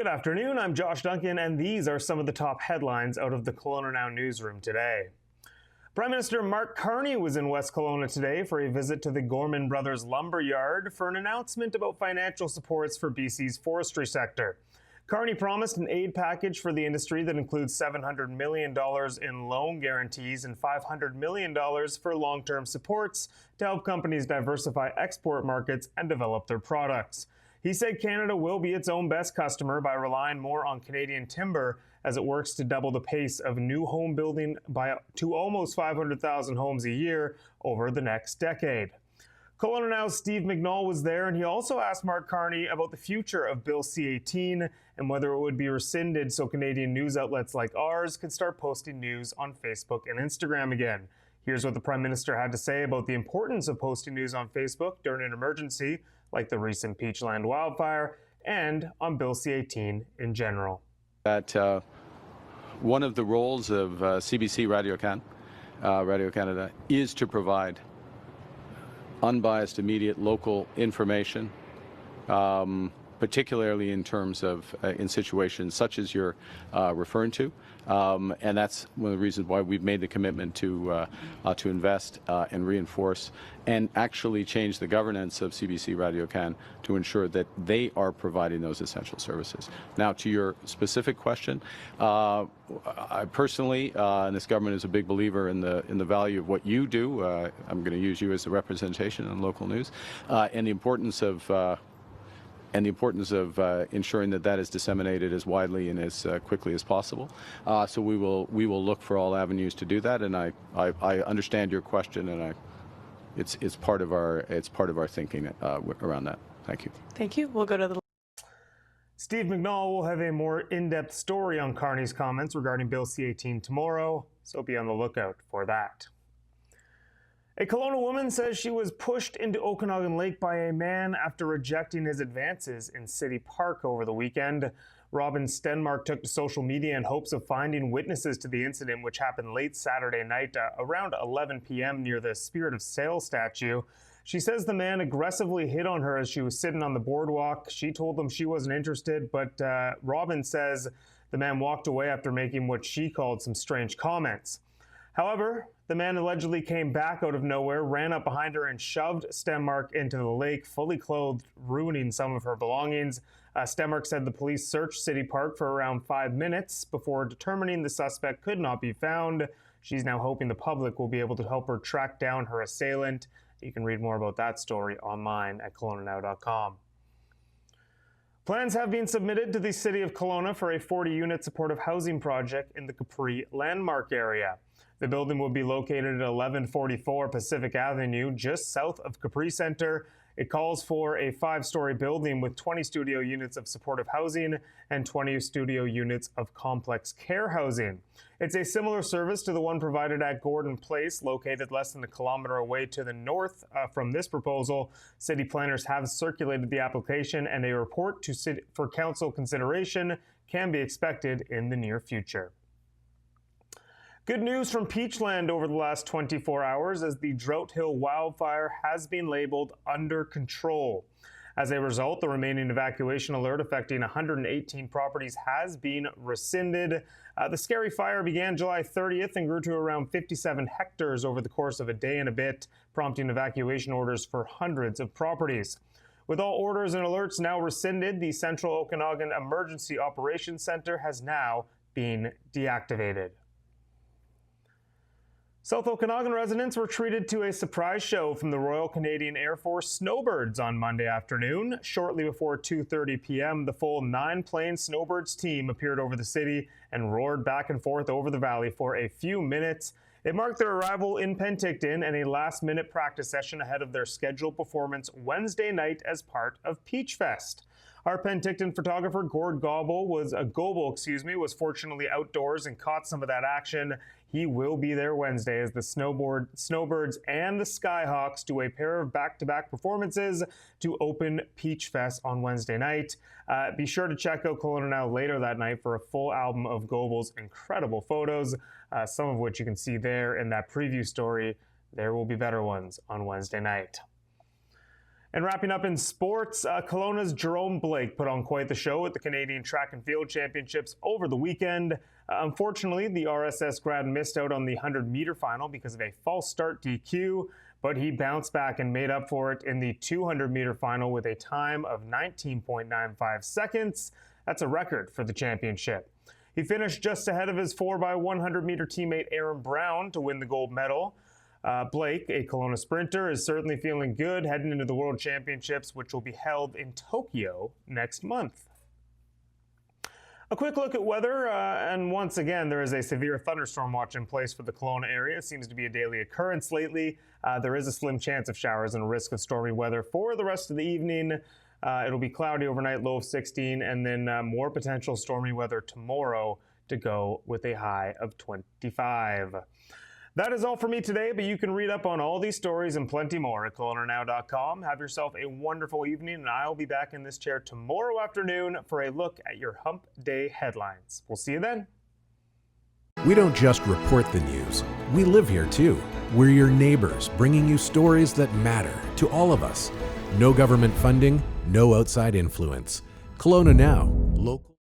Good afternoon, I'm Josh Duncan, and these are some of the top headlines out of the Kelowna Now newsroom today. Prime Minister Mark Carney was in West Kelowna today for a visit to the Gorman Brothers lumber yard for an announcement about financial supports for BC's forestry sector. Carney promised an aid package for the industry that includes $700 million in loan guarantees and $500 million for long-term supports to help companies diversify export markets and develop their products. He said Canada will be its own best customer by relying more on Canadian timber as it works to double the pace of new home building to almost 500,000 homes a year over the next decade. KelownaNow's Steve McNall was there, and he also asked Mark Carney about the future of Bill C-18 and whether it would be rescinded so Canadian news outlets like ours could start posting news on Facebook and Instagram again. Here's what the Prime Minister had to say about the importance of posting news on Facebook during an emergency like the recent Peachland wildfire, and on Bill C-18 in general. That one of the roles of CBC Radio Canada is to provide unbiased, immediate, local information, particularly in terms of in situations such as you're referring to, and that's one of the reasons why we've made the commitment to invest and reinforce and actually change the governance of CBC Radio Can to ensure that they are providing those essential services. Now, to your specific question, I personally, and this government is a big believer in the value of what you do. I'm going to use you as a representation on local news, and the importance of ensuring that that is disseminated as widely and as quickly as possible. So we will look for all avenues to do that, and I understand your question, and it's part of our thinking around that. Thank you. Thank you. We'll go to the. Steve McNall will have a more in-depth story on Carney's comments regarding Bill C-18 tomorrow, so be on the lookout for that. A Kelowna woman says she was pushed into Okanagan Lake by a man after rejecting his advances in City Park over the weekend. Robin Stenmark took to social media in hopes of finding witnesses to the incident, which happened late Saturday night around 11 p.m. near the Spirit of Sail statue. She says the man aggressively hit on her as she was sitting on the boardwalk. She told him she wasn't interested, but Robin says the man walked away after making what she called some strange comments. However, the man allegedly came back out of nowhere, ran up behind her, and shoved Stenmark into the lake, fully clothed, ruining some of her belongings. Stenmark said the police searched City Park for around 5 minutes before determining the suspect could not be found. She's now hoping the public will be able to help her track down her assailant. You can read more about that story online at KelownaNow.com. Plans have been submitted to the City of Kelowna for a 40-unit supportive housing project in the Capri Landmark area. The building will be located at 1144 Pacific Avenue, just south of Capri Center. It calls for a 5-story building with 20 studio units of supportive housing and 20 studio units of complex care housing. It's a similar service to the one provided at Gordon Place, located less than a kilometer away to the north from this proposal. City planners have circulated the application, and a report for council consideration can be expected in the near future. Good news from Peachland over the last 24 hours as the Drought Hill wildfire has been labeled under control. As a result, the remaining evacuation alert affecting 118 properties has been rescinded. The scary fire began July 30th and grew to around 57 hectares over the course of a day and a bit, prompting evacuation orders for hundreds of properties. With all orders and alerts now rescinded, the Central Okanagan Emergency Operations Center has now been deactivated. South Okanagan residents were treated to a surprise show from the Royal Canadian Air Force Snowbirds on Monday afternoon. Shortly before 2:30 p.m., the full 9-plane Snowbirds team appeared over the city and roared back and forth over the valley for a few minutes. It marked their arrival in Penticton and a last-minute practice session ahead of their scheduled performance Wednesday night as part of Peach Fest. Our Penticton photographer Gord Goble was fortunately outdoors and caught some of that action. He will be there Wednesday as the Snowbirds and the Skyhawks do a pair of back-to-back performances to open Peach Fest on Wednesday night. Be sure to check out Kelowna Now later that night for a full album of Goble's incredible photos, some of which you can see there in that preview story. There will be better ones on Wednesday night. And wrapping up in sports, Kelowna's Jerome put on quite the show at the Canadian Track and Field Championships over the weekend. Unfortunately, the RSS grad missed out on the 100-meter final because of a false start DQ, but he bounced back and made up for it in the 200-meter final with a time of 19.95 seconds. That's a record for the championship. He finished just ahead of his 4x100-meter teammate Aaron Brown to win the gold medal. Blake, a Kelowna sprinter, is certainly feeling good heading into the World Championships, which will be held in Tokyo next month. A quick look at weather, and once again, there is a severe thunderstorm watch in place for the Kelowna area. It seems to be a daily occurrence lately. There is a slim chance of showers and a risk of stormy weather for the rest of the evening. It'll be cloudy overnight, low of 16, and then more potential stormy weather tomorrow to go with a high of 25. That is all for me today, but you can read up on all these stories and plenty more at KelownaNow.com. Have yourself a wonderful evening, and I'll be back in this chair tomorrow afternoon for a look at your Hump Day headlines. We'll see you then. We don't just report the news. We live here too. We're your neighbors, bringing you stories that matter to all of us. No government funding, no outside influence. Kelowna Now, local.